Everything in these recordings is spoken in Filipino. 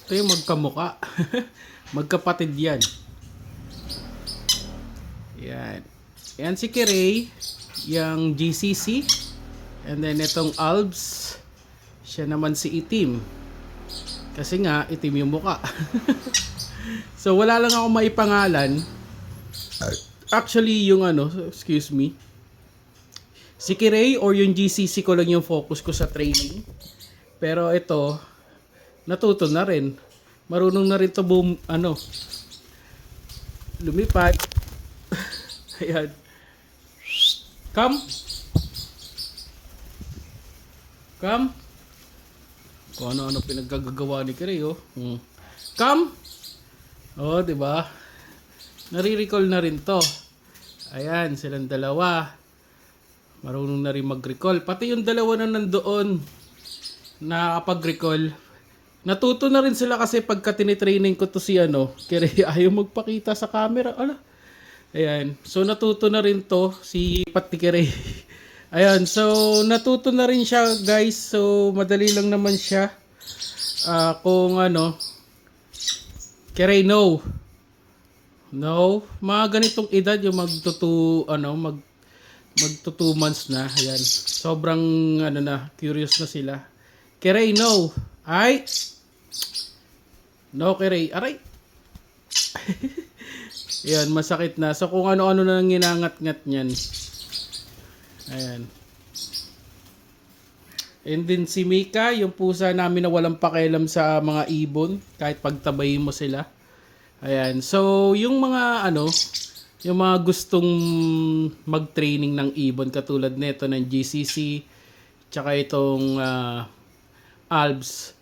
Ito yung magkamuka. Magkapatid yan. Yan. Yan si Kirei, yung GCC. And then itong Albs, siya naman si Itim. Kasi nga, itim yung muka. So wala lang ako maipangalan. Actually, yung excuse me. Si Kirei or yung GCC ko lang yung focus ko sa training. Pero ito, natuto na rin. Marunong na rin to lumipad. Ayan. Come. Come. Kung ano-ano pinaggagawa ni Kirei, oh. Come. Oh, di ba? Nare-recall na rin to. Ayan, silang dalawa. Marunong na rin mag-recall. Pati yung dalawa na nandoon nakakapag-recall. Natuto na rin sila kasi pagka tinitraining ko to si Kirei, ayaw magpakita sa camera. Ala. Ayan. So natuto na rin to si Pati Kirei. Ayan. So natuto na rin siya, guys. So madali lang naman siya. Kung Kirei, no. No. Mga ganitong edad yung magto 2 months na. Ayan. Sobrang curious na sila. Kirei, no. Ay. No, Kirei. Aray. Ayan, masakit na. So kung ano-ano na nang ginangat-ngat niyan. Ayan. And then si Mika, yung pusa namin na walang pakialam sa mga ibon, kahit pagtabayin mo sila. Ayan. So yung mga yung mga gustong mag-training ng ibon katulad nito ng GCC tsaka itong Albs,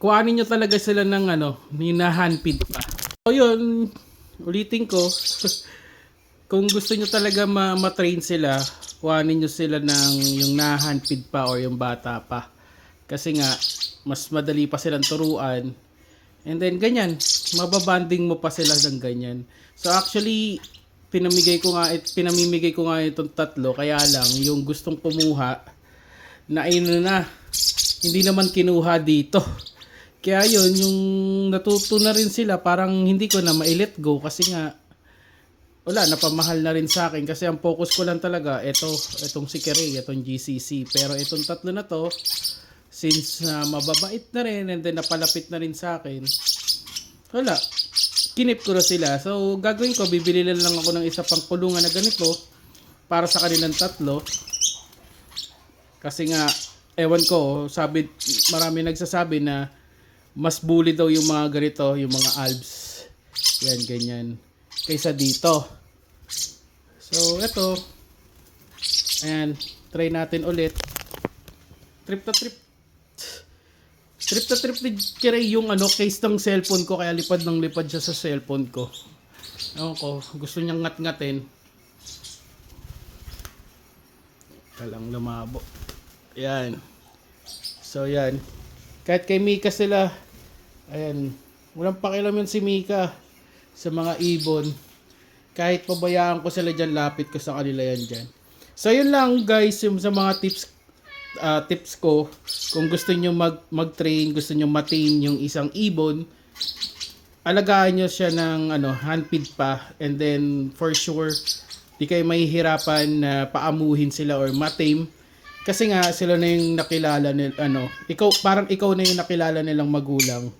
kuhanin nyo talaga sila ng hinahandpid pa. So yun, ulitin ko, kung gusto nyo talaga ma-train sila, kuhanin nyo sila ng yung nahandpid pa or yung bata pa. Kasi nga, mas madali pa silang turuan. And then ganyan, mababanding mo pa sila ng ganyan. So actually, pinamimigay ko nga itong 3, kaya lang yung gustong kumuha na hindi naman kinuha dito. Kaya yun, yung natuto na rin sila, parang hindi ko na ma-let go kasi nga wala, napamahal na rin sa akin kasi ang focus ko lang talaga itong si Kirei, itong GCC. Pero itong 3 na to, since mababait na rin and then napalapit na rin sa akin, wala, kinip ko na sila. So gagawin ko, bibili lang ako ng isa pang kulungan na ganito para sa kanilang 3. Kasi nga, ewan ko, marami nagsasabi na mas bully daw yung mga ganito, yung mga Albs. Yan, ganyan. Kaysa dito. So, eto. Ayan, try natin ulit. Trip to trip ni Kirei yung case ng cellphone ko, kaya lipad ng lipad siya sa cellphone ko. Ewan ko, gusto niyang ngat-ngatin. Talang lumabo. Ayan. So, yan. Kahit kay Mika sila, ayan, walang pakialam yun si Mika sa mga ibon. Kahit pabayaan ko sila dyan, lapit ko sa kanila yan dyan. So, yun lang guys, yung sa mga tips ko. Kung gusto nyo mag-train, gusto nyo ma-tame yung isang ibon, alagaan nyo siya ng handpid pa. And then, for sure, di kayo mahihirapan na paamuhin sila or ma-tame. Kasi nga sila na yung nakilala parang ikaw na yung nakilala nilang magulang.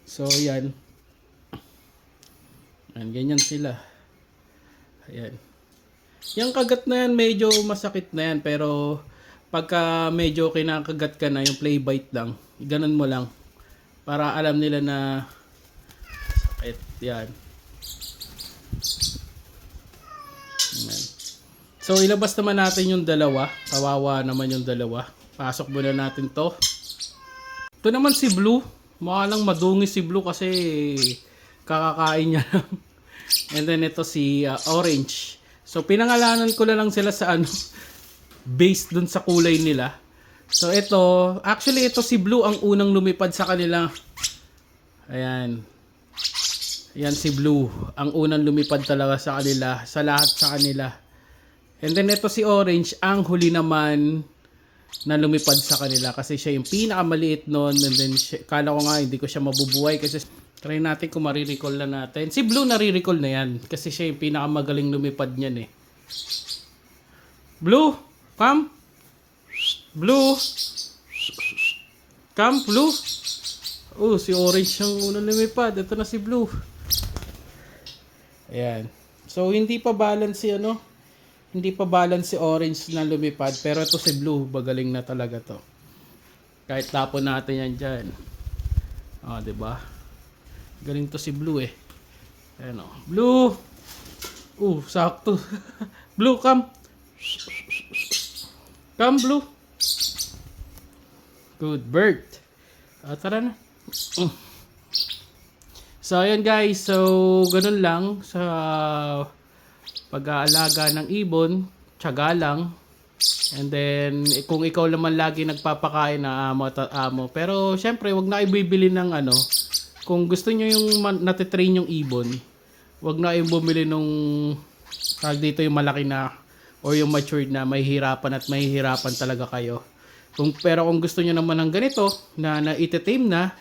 So yan. Ganyan sila. Ayan. Yung kagat na yan medyo masakit na yan, pero pagka medyo kinakagat ka na, yung play bite lang, ganun mo lang para alam nila na sakit. Yan. Ayan. So ilabas naman natin yung dalawa. Kawawa naman yung dalawa. Pasok muna natin to. Ito naman si Blue. Mukha lang madungis si Blue kasi kakakain niya. And then ito si Orange. So pinangalanan ko na lang sila sa based dun sa kulay nila. So ito, actually ito si Blue ang unang lumipad sa kanila. Ayan. Ayan si Blue. Ang unang lumipad talaga sa kanila. Sa lahat sa kanila. And then ito si Orange, ang huli naman na lumipad sa kanila kasi siya yung pinakamaliit noon, and then kala ko nga hindi ko siya mabubuhay kasi try natin kung marirecall na natin. Si Blue nare-recall na yan kasi siya yung pinakamagaling lumipad niyan eh. Blue, come. Blue. Come, Blue. Oh, si Orange yung unang lumipad. Ito na si Blue. Ayan. So, hindi pa balance si hindi pa balance si Orange na lumipad. Pero ito si Blue. Bagaling na talaga to. Kahit tapon natin yan dyan. Ah, diba? Galing to si Blue eh. Ayan o. Blue! Sakto. Blue, come. Come, Blue. Good bird. Tara na. So, ayan guys. So, ganun lang sa pag-aalaga ng ibon. Tiyaga lang. And then, kung ikaw naman lagi nagpapakain na amo. Pero, syempre, wag na ibibili ng kung gusto nyo yung natitrain yung ibon, wag na kayong bumili nung tag dito yung malaki na or yung matured na mahihirapan talaga kayo. Pero kung gusto nyo naman ng ganito na iti-tame na,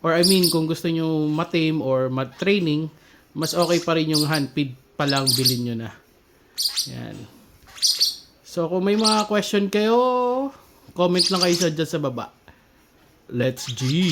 or I mean kung gusto nyo matame or mat-training, mas okay pa rin yung handfeed pa lang bilhin nyo na. Yan. So kung may mga question kayo, comment lang kayo dyan sa baba. Let's G!